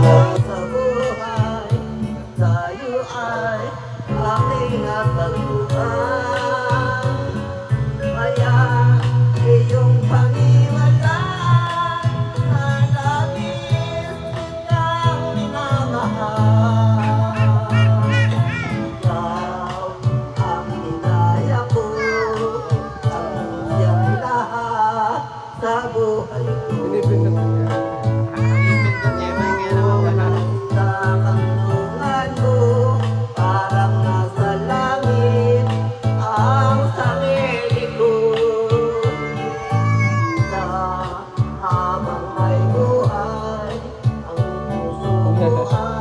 sa buhay, tayo ay aking natagpuan. Kaya iyong paniwalaan na labis kitang minamahal. Ikaw ang hinaya ko, ang siyang lahat sa buhay ko. Sa kanlungan mo, parang nasa langit ang sarili ko. Sa habang may buhay, ang puso ko ay